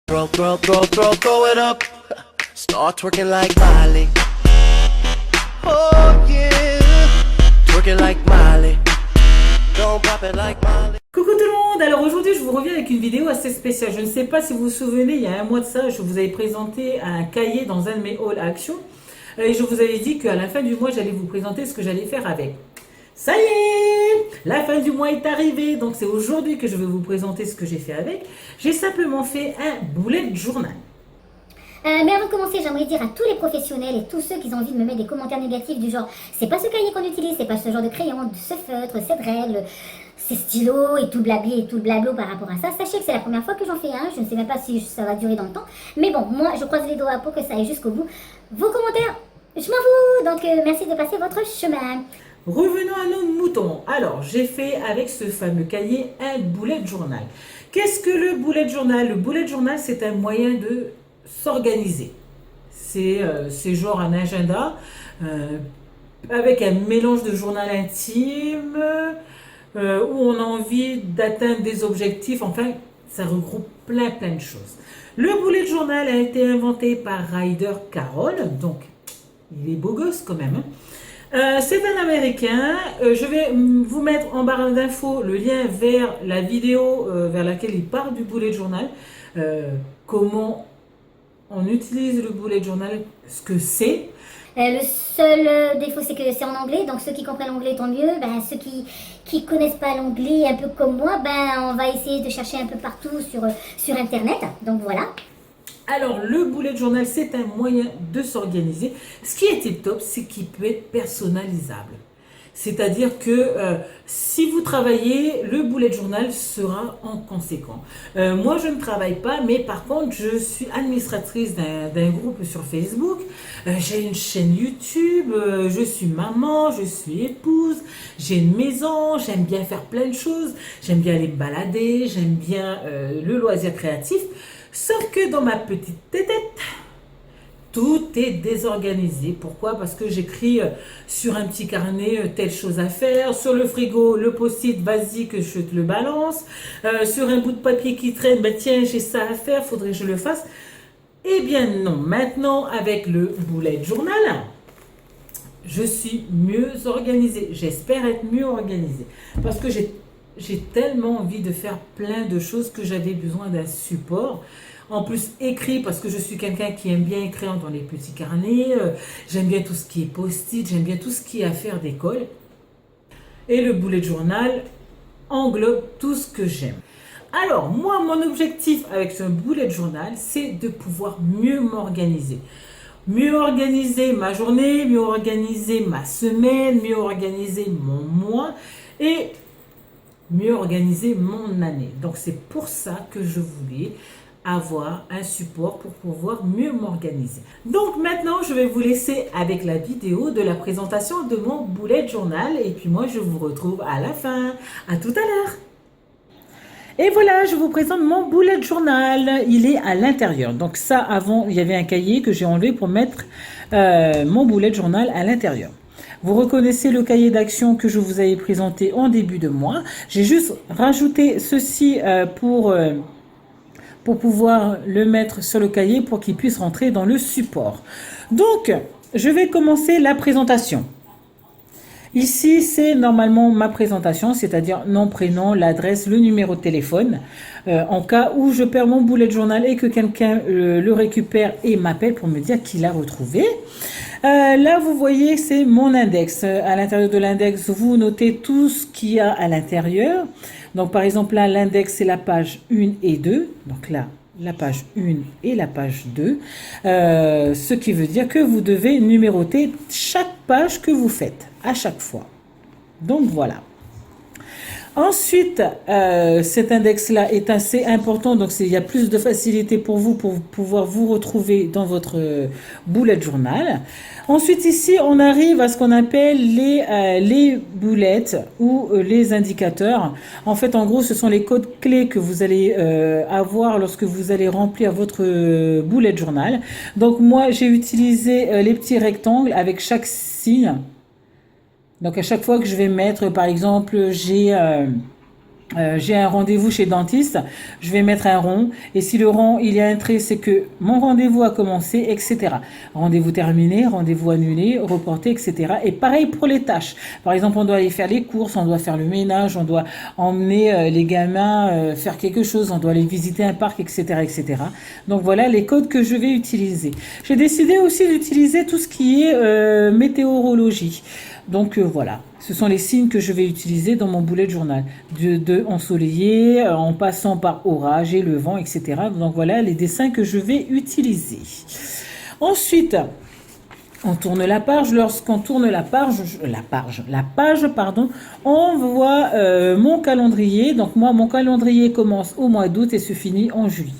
Throw it up. Start twerking like Miley. Oh yeah. Twerking like Miley. Don't pop it like Miley. Coucou tout le monde, alors aujourd'hui je vous reviens avec une vidéo assez spéciale. Je ne sais pas si vous vous souvenez, il y a un mois de ça, je vous avais présenté un cahier dans un de mes All Action. Et je vous avais dit qu'à la fin du mois, j'allais vous présenter ce que j'allais faire avec. Ça y est, la fin du mois est arrivée, donc c'est aujourd'hui que je vais vous présenter ce que j'ai fait avec. J'ai simplement fait un bullet journal. Mais avant de commencer, j'aimerais dire à tous les professionnels et tous ceux qui ont envie de me mettre des commentaires négatifs du genre c'est pas ce cahier qu'on utilise, c'est pas ce genre de crayon, ce feutre, cette règle, ces stylos et tout le blabli et tout le blablo par rapport à ça. Sachez que c'est la première fois que j'en fais un, je ne sais même pas si ça va durer dans le temps. Mais bon, moi je croise les doigts pour que ça aille jusqu'au bout. Vos commentaires, je m'en fous, donc merci de passer votre chemin. Revenons à nos moutons. Alors, j'ai fait avec ce fameux cahier un bullet journal. Qu'est-ce que le bullet journal? Le bullet journal, c'est un moyen de s'organiser. C'est genre un agenda avec un mélange de journal intime où on a envie d'atteindre des objectifs. Enfin, ça regroupe plein de choses. Le bullet journal a été inventé par Ryder Carroll, donc il est beau gosse quand même. C'est un Américain. Je vais vous mettre en barre d'infos le lien vers la vidéo vers laquelle il parle du bullet journal. Comment on utilise le bullet journal, ce que c'est. Le seul défaut c'est que c'est en anglais, donc ceux qui comprennent l'anglais tant mieux. Ben, ceux qui connaissent pas l'anglais un peu comme moi, ben, on va essayer de chercher un peu partout sur internet, donc voilà. Alors, le bullet journal, c'est un moyen de s'organiser. Ce qui est tip top, c'est qu'il peut être personnalisable. C'est-à-dire que si vous travaillez, le bullet journal sera en conséquent. Moi, je ne travaille pas, mais par contre, je suis administratrice d'un groupe sur Facebook. J'ai une chaîne YouTube, je suis maman, je suis épouse, j'ai une maison, j'aime bien faire plein de choses. J'aime bien aller me balader, j'aime bien le loisir créatif. Sauf que dans ma petite tête, tout est désorganisé. Pourquoi? Parce que j'écris sur un petit carnet telle chose à faire. Sur le frigo, le post-it, vas-y que je te le balance. Sur un bout de papier qui traîne, ben tiens, j'ai ça à faire, faudrait que je le fasse. Eh bien non, maintenant avec le bullet journal, je suis mieux organisée. J'espère être mieux organisée. Parce que j'ai tellement envie de faire plein de choses que j'avais besoin d'un support. En plus, écrit, parce que je suis quelqu'un qui aime bien écrire dans les petits carnets. J'aime bien tout ce qui est post-it, j'aime bien tout ce qui est affaires d'école. Et le bullet journal englobe tout ce que j'aime. Alors, moi, mon objectif avec ce bullet journal, c'est de pouvoir mieux m'organiser. Mieux organiser ma journée, mieux organiser ma semaine, mieux organiser mon mois et mieux organiser mon année. Donc c'est pour ça que je voulais avoir un support pour pouvoir mieux m'organiser. Donc maintenant je vais vous laisser avec la vidéo de la présentation de mon bullet journal et puis moi je vous retrouve à la fin. À tout à l'heure. Et voilà, je vous présente mon bullet journal. Il est à l'intérieur. Donc ça, avant, il y avait un cahier que j'ai enlevé pour mettre mon bullet journal à l'intérieur. Vous reconnaissez le cahier d'action que je vous avais présenté en début de mois. J'ai juste rajouté ceci pour pouvoir le mettre sur le cahier pour qu'il puisse rentrer dans le support. Donc, je vais commencer la présentation. Ici, c'est normalement ma présentation, c'est-à-dire nom, prénom, l'adresse, le numéro de téléphone. En cas où je perds mon bullet journal et que quelqu'un le récupère et m'appelle pour me dire qu'il l'a retrouvé. Là, vous voyez, c'est mon index. À l'intérieur de l'index, vous notez tout ce qu'il y a à l'intérieur. Donc, par exemple, là, l'index, c'est la page 1 et 2. Donc là, la page 1 et la page 2. Ce qui veut dire que vous devez numéroter chaque page que vous faites à chaque fois. Donc, voilà. Ensuite, cet index-là est assez important, donc il y a plus de facilité pour vous pour pouvoir vous retrouver dans votre bullet journal. Ensuite, ici, on arrive à ce qu'on appelle les boulettes ou les indicateurs. En fait, en gros, ce sont les codes clés que vous allez avoir lorsque vous allez remplir votre bullet journal. Donc, moi, j'ai utilisé les petits rectangles avec chaque signe. Donc, à chaque fois que je vais mettre, par exemple, j'ai j'ai un rendez-vous chez le dentiste, je vais mettre un rond. Et si le rond, il y a un trait, c'est que mon rendez-vous a commencé, etc. Rendez-vous terminé, rendez-vous annulé, reporté, etc. Et pareil pour les tâches. Par exemple, on doit aller faire les courses, on doit faire le ménage, on doit emmener les gamins faire quelque chose, on doit aller visiter un parc, etc., etc. Donc voilà les codes que je vais utiliser. J'ai décidé aussi d'utiliser tout ce qui est météorologie. Donc voilà, ce sont les signes que je vais utiliser dans mon bullet journal, de ensoleillé, en passant par orage et le vent, etc. Donc voilà les dessins que je vais utiliser. Ensuite, on tourne la page. Lorsqu'on tourne la page, pardon, on voit mon calendrier. Donc moi, mon calendrier commence au mois d'août et se finit en juillet.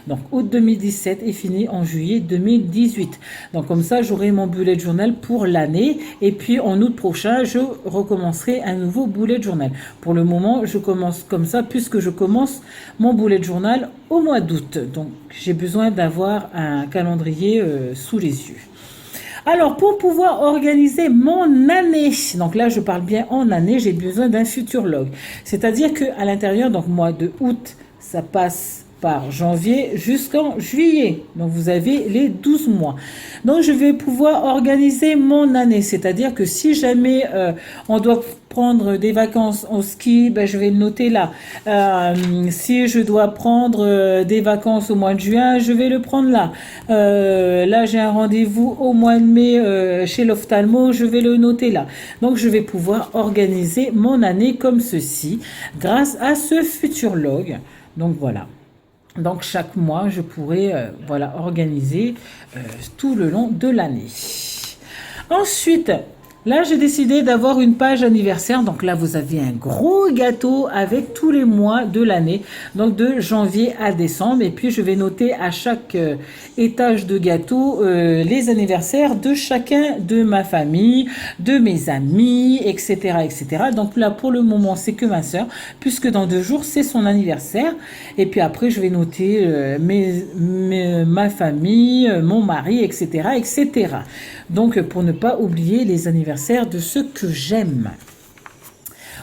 Donc août 2017 et finit en juillet 2018. Donc comme ça, j'aurai mon bullet journal pour l'année. Et puis en août prochain, je recommencerai un nouveau bullet journal. Pour le moment, je commence comme ça puisque je commence mon bullet journal au mois d'août. Donc j'ai besoin d'avoir un calendrier sous les yeux. Alors, pour pouvoir organiser mon année, donc là, je parle bien en année, j'ai besoin d'un futurologue. C'est-à-dire qu'à l'intérieur, donc mois de août, ça passe par janvier jusqu'en juillet. Donc, vous avez les 12 mois. Donc, je vais pouvoir organiser mon année. C'est-à-dire que si jamais on doit prendre des vacances au ski, ben, je vais le noter là. Si je dois prendre des vacances au mois de juin, je vais le prendre là. Là, j'ai un rendez-vous au mois de mai chez l'ophtalmo, je vais le noter là. Donc, je vais pouvoir organiser mon année comme ceci grâce à ce futurologue. Donc, voilà. Donc, chaque mois, je pourrai voilà, organiser tout le long de l'année. Ensuite, là, j'ai décidé d'avoir une page anniversaire. Donc là, vous avez un gros gâteau avec tous les mois de l'année. Donc de janvier à décembre. Et puis, je vais noter à chaque étage de gâteau les anniversaires de chacun de ma famille, de mes amis, etc., etc. Donc là, pour le moment, c'est que ma soeur, puisque dans 2 jours, c'est son anniversaire. Et puis après, je vais noter ma famille, mon mari, etc., etc. Donc, pour ne pas oublier les anniversaires de ceux que j'aime.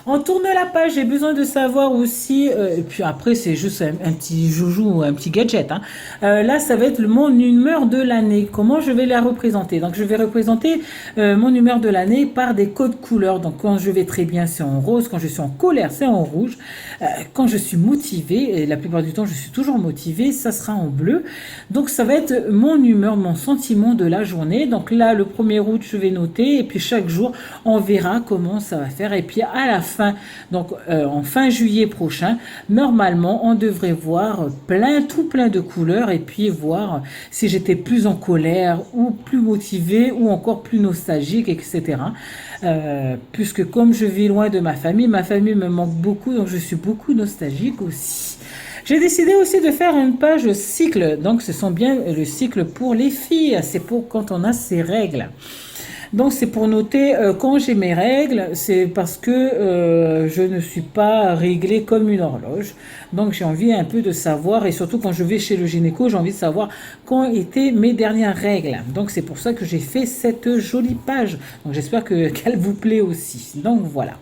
On tourne la page, j'ai besoin de savoir aussi, et puis après c'est juste un petit joujou, un petit gadget. Hein. Là, ça va être mon humeur de l'année. Comment je vais la représenter? Donc, je vais représenter mon humeur de l'année par des codes couleurs. Donc, quand je vais très bien, c'est en rose. Quand je suis en colère, c'est en rouge. Quand je suis motivée, et la plupart du temps, je suis toujours motivée, ça sera en bleu. Donc, ça va être mon humeur, mon sentiment de la journée. Donc là, le 1er août, je vais noter. Et puis, chaque jour, on verra comment ça va faire. Et puis, à la fin, donc en fin juillet prochain, normalement, on devrait voir tout plein de couleurs et puis voir si j'étais plus en colère ou plus motivée ou encore plus nostalgique, etc. Puisque comme je vis loin de ma famille me manque beaucoup, donc je suis beaucoup nostalgique aussi. J'ai décidé aussi de faire une page cycle, donc ce sont bien le cycle pour les filles, c'est pour quand on a ses règles. Donc c'est pour noter quand j'ai mes règles, c'est parce que je ne suis pas réglée comme une horloge. Donc j'ai envie un peu de savoir, et surtout quand je vais chez le gynéco, j'ai envie de savoir quand étaient mes dernières règles. Donc c'est pour ça que j'ai fait cette jolie page. Donc j'espère qu'elle vous plaît aussi. Donc voilà.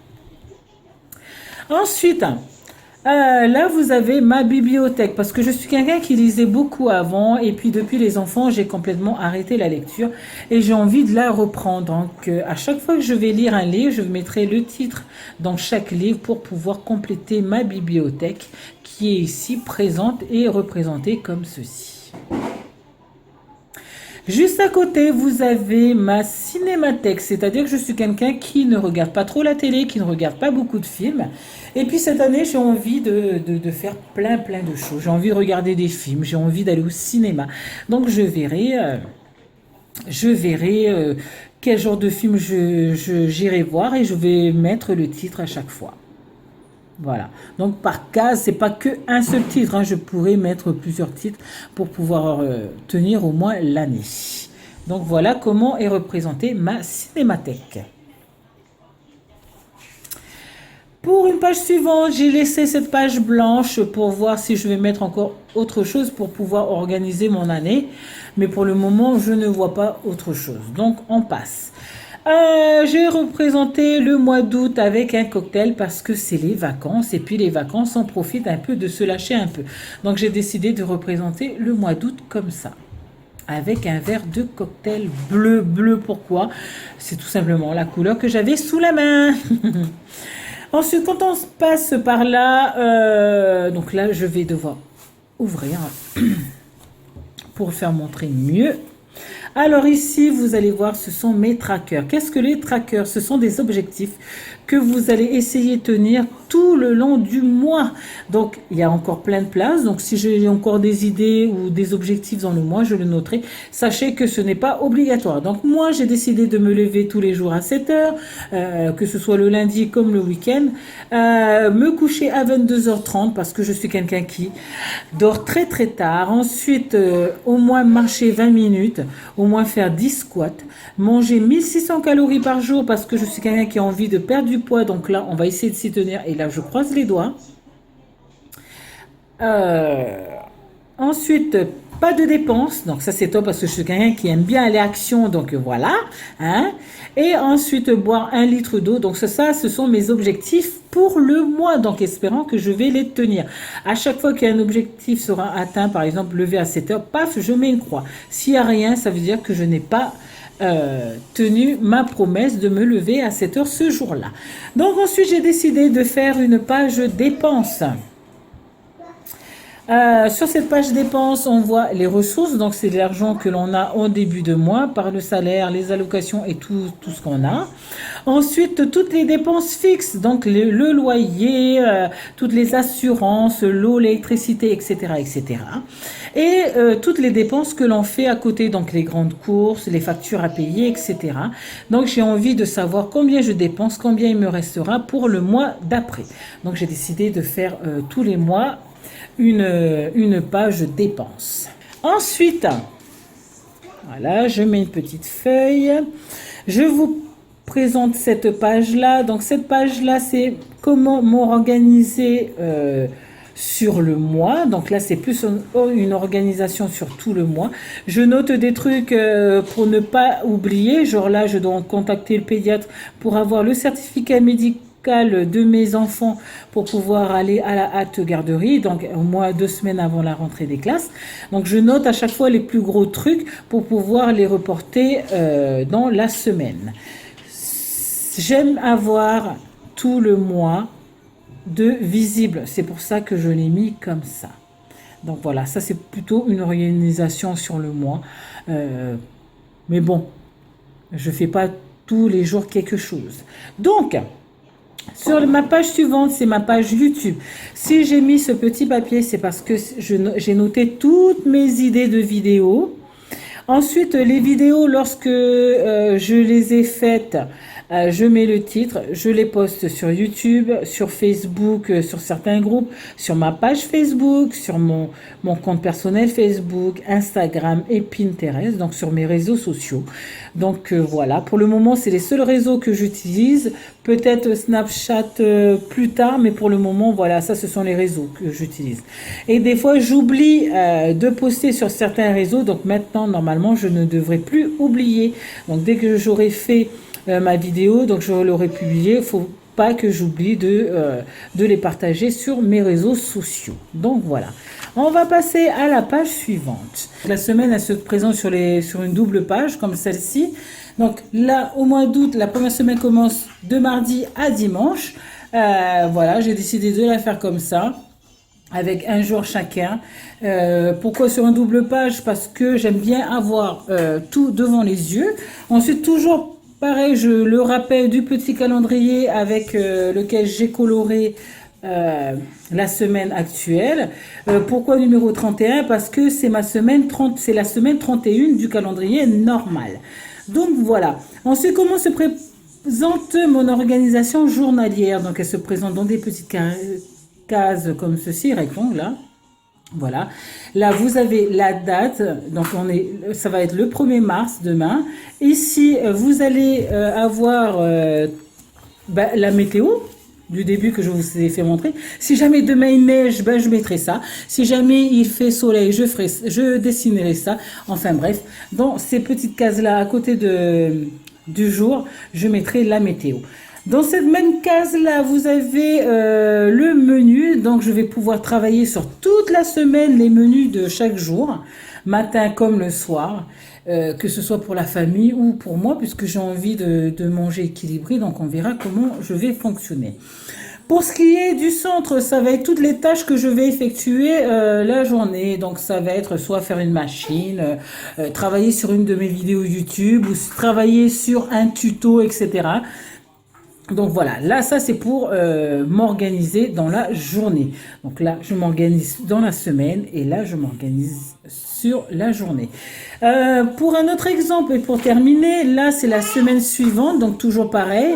Ensuite, là, vous avez ma bibliothèque, parce que je suis quelqu'un qui lisait beaucoup avant, et puis depuis les enfants, j'ai complètement arrêté la lecture, et j'ai envie de la reprendre. Donc, à chaque fois que je vais lire un livre, je mettrai le titre dans chaque livre pour pouvoir compléter ma bibliothèque, qui est ici présente et représentée comme ceci. Juste à côté, vous avez ma cinémathèque, c'est-à-dire que je suis quelqu'un qui ne regarde pas trop la télé, qui ne regarde pas beaucoup de films. Et puis cette année, j'ai envie de faire plein de choses. J'ai envie de regarder des films, j'ai envie d'aller au cinéma. Donc je verrai quel genre de film j'irai voir et je vais mettre le titre à chaque fois. Voilà. Donc par case, c'est pas que un seul titre. Hein. Je pourrais mettre plusieurs titres pour pouvoir tenir au moins l'année. Donc voilà comment est représentée ma cinémathèque. Pour une page suivante, j'ai laissé cette page blanche pour voir si je vais mettre encore autre chose pour pouvoir organiser mon année. Mais pour le moment, je ne vois pas autre chose. Donc on passe. J'ai représenté le mois d'août avec un cocktail parce que c'est les vacances et puis les vacances, on profite un peu de se lâcher un peu. Donc j'ai décidé de représenter le mois d'août comme ça, avec un verre de cocktail bleu. Bleu, pourquoi? C'est tout simplement la couleur que j'avais sous la main. Ensuite, quand on se passe par là, donc là, je vais devoir ouvrir pour faire montrer mieux. Alors ici, vous allez voir, ce sont mes trackers. Qu'est-ce que les trackers? Ce sont des objectifs que vous allez essayer de tenir tout le long du mois. Donc, il y a encore plein de place. Donc, si j'ai encore des idées ou des objectifs dans le mois, je le noterai. Sachez que ce n'est pas obligatoire. Donc, moi, j'ai décidé de me lever tous les jours à 7 heures, que ce soit le lundi comme le week-end, me coucher à 22h30 parce que je suis quelqu'un qui dort très très tard. Ensuite, au moins marcher 20 minutes, au moins faire 10 squats, manger 1600 calories par jour parce que je suis quelqu'un qui a envie de perdre du poids. Donc là, on va essayer de s'y tenir. Et là, je croise les doigts. Ensuite, pas de dépenses. Donc ça, c'est top parce que je suis quelqu'un qui aime bien aller action. Donc voilà. Hein. Et ensuite, boire 1 litre d'eau. Donc ça, ce sont mes objectifs pour le mois. Donc espérant que je vais les tenir. À chaque fois qu'un objectif sera atteint, par exemple, lever à 7 heures, paf, je mets une croix. S'il n'y a rien, ça veut dire que je n'ai pas tenu ma promesse de me lever à 7 heures ce jour-là. Donc ensuite, j'ai décidé de faire une page dépenses. Sur cette page dépenses, on voit les ressources, donc c'est l'argent que l'on a au début de mois par le salaire, les allocations et tout ce qu'on a. Ensuite, toutes les dépenses fixes, donc le loyer, toutes les assurances, l'eau, l'électricité, etc., etc. Et toutes les dépenses que l'on fait à côté, donc les grandes courses, les factures à payer, etc. Donc j'ai envie de savoir combien je dépense, combien il me restera pour le mois d'après. Donc j'ai décidé de faire tous les mois une page dépenses. Ensuite, voilà, je mets une petite feuille. Je vous présente cette page-là. Donc cette page-là, c'est comment m'organiser sur le mois. Donc là, c'est plus une organisation sur tout le mois. Je note des trucs pour ne pas oublier. Genre là, je dois contacter le pédiatre pour avoir le certificat médical de mes enfants pour pouvoir aller à la hâte garderie, donc au moins 2 semaines avant la rentrée des classes. Donc je note à chaque fois les plus gros trucs pour pouvoir les reporter dans la semaine. J'aime avoir tout le mois de visible, c'est pour ça que je l'ai mis comme ça. Donc voilà, ça c'est plutôt une organisation sur le mois. Mais bon, je fais pas tous les jours quelque chose. Donc, sur ma page suivante, c'est ma page YouTube. Si j'ai mis ce petit papier, c'est parce que j'ai noté toutes mes idées de vidéos. Ensuite, les vidéos, lorsque je les ai faites, je mets le titre, je les poste sur YouTube, sur Facebook, sur certains groupes, sur ma page Facebook, sur mon compte personnel Facebook, Instagram et Pinterest, donc sur mes réseaux sociaux. Donc voilà, pour le moment, c'est les seuls réseaux que j'utilise. Peut-être Snapchat plus tard, mais pour le moment, voilà, ça, ce sont les réseaux que j'utilise. Et des fois, j'oublie de poster sur certains réseaux. Donc maintenant, normalement, je ne devrais plus oublier. Donc dès que j'aurai fait ma vidéo, donc je l'aurai publiée, il faut pas que j'oublie de les partager sur mes réseaux sociaux. Donc voilà. On va passer à la page suivante. La semaine, elle se présente sur une double page comme celle-ci. Donc là, au mois d'août, la première semaine commence de mardi à dimanche. Voilà, j'ai décidé de la faire comme ça, avec un jour chacun. Pourquoi sur une double page? Parce que j'aime bien avoir tout devant les yeux. Ensuite, toujours pareil, je le rappelle du petit calendrier avec lequel j'ai coloré la semaine actuelle. Pourquoi numéro 31? Parce que c'est la semaine 31 du calendrier normal. Donc voilà. Ensuite, comment se présente mon organisation journalière? Donc elle se présente dans des petites cases comme ceci, rectangle là. Voilà. Là, vous avez la date. Donc ça va être le 1er mars demain. Ici, vous allez avoir la météo du début que je vous ai fait montrer. Si jamais demain il neige, je mettrai ça. Si jamais il fait soleil, je dessinerai ça. Enfin bref, dans ces petites cases là à côté de du jour, je mettrai la météo. Dans cette même case-là, vous avez le menu. Donc, je vais pouvoir travailler sur toute la semaine les menus de chaque jour, matin comme le soir, que ce soit pour la famille ou pour moi, puisque j'ai envie de manger équilibré. Donc, on verra comment je vais fonctionner. Pour ce qui est du centre, ça va être toutes les tâches que je vais effectuer la journée. Donc, ça va être soit faire une machine, travailler sur une de mes vidéos YouTube ou travailler sur un tuto, etc. Donc voilà, là ça c'est pour m'organiser dans la journée. Donc là je m'organise dans la semaine et là je m'organise sur la journée. Pour un autre exemple et pour terminer, là c'est la semaine suivante, donc toujours pareil.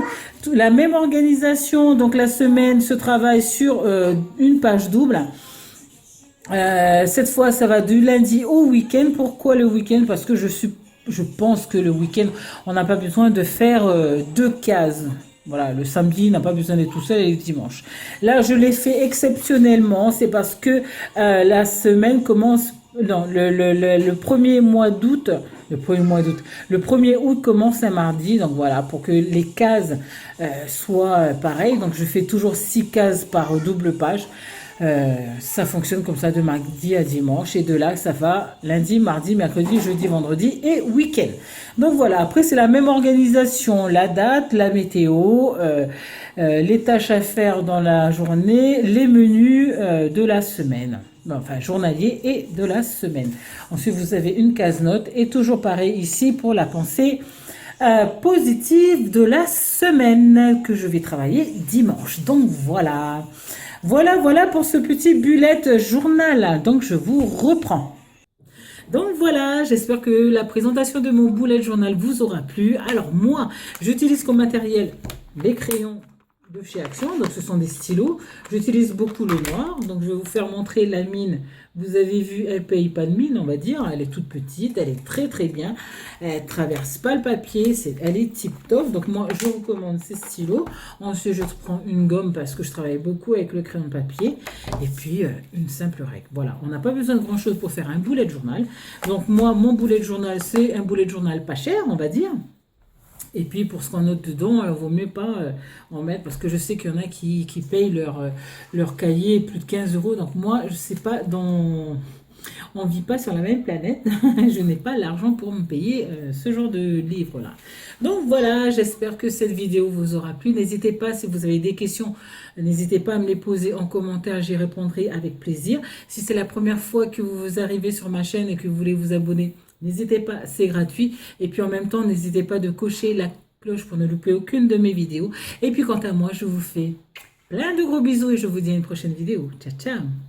La même organisation, donc la semaine se travaille sur une page double. Cette fois ça va du lundi au week-end. Pourquoi le week-end? Parce que je pense que le week-end on n'a pas besoin de faire deux cases. Voilà, le samedi n'a pas besoin d'être tout seul et le dimanche. Là, je l'ai fait exceptionnellement. C'est parce que la semaine commence... Non, le 1er mois d'août... Le 1er août commence un mardi. Donc voilà, pour que les cases soient pareilles. Donc je fais toujours 6 cases par double page. Ça fonctionne comme ça de mardi à dimanche et de là ça va lundi, mardi, mercredi, jeudi, vendredi et week-end. Donc voilà, après c'est la même organisation, la date, la météo, les tâches à faire dans la journée, les menus de la semaine. Enfin, journalier et de la semaine. Ensuite, vous avez une case note et toujours pareil ici pour la pensée positive de la semaine que je vais travailler dimanche. Donc voilà. Voilà pour ce petit bullet journal. Donc, je vous reprends. Donc voilà, j'espère que la présentation de mon bullet journal vous aura plu. Alors moi, j'utilise comme matériel les crayons de chez Action. Donc ce sont des stylos. J'utilise beaucoup le noir. Donc je vais vous faire montrer la mine. Vous avez vu, elle paye pas de mine, on va dire. Elle est toute petite, elle est très très bien. Elle traverse pas le papier, elle est tip top. Donc moi, je recommande ces stylos. Ensuite, je prends une gomme parce que je travaille beaucoup avec le crayon de papier. Et puis, une simple règle. Voilà, on n'a pas besoin de grand chose pour faire un bullet journal. Donc moi, mon bullet journal, c'est un bullet journal pas cher, on va dire. Et puis pour ce qu'on note dedans, il vaut mieux pas en mettre parce que je sais qu'il y en a qui payent leur cahier plus de 15 €. Donc moi, je sais pas, on vit pas sur la même planète. Je n'ai pas l'argent pour me payer ce genre de livre-là. Donc voilà, j'espère que cette vidéo vous aura plu. N'hésitez pas, si vous avez des questions, n'hésitez pas à me les poser en commentaire. J'y répondrai avec plaisir. Si c'est la première fois que vous arrivez sur ma chaîne et que vous voulez vous abonner, n'hésitez pas, c'est gratuit. Et puis en même temps, n'hésitez pas de cocher la cloche pour ne louper aucune de mes vidéos. Et puis quant à moi, je vous fais plein de gros bisous et je vous dis à une prochaine vidéo. Ciao, ciao!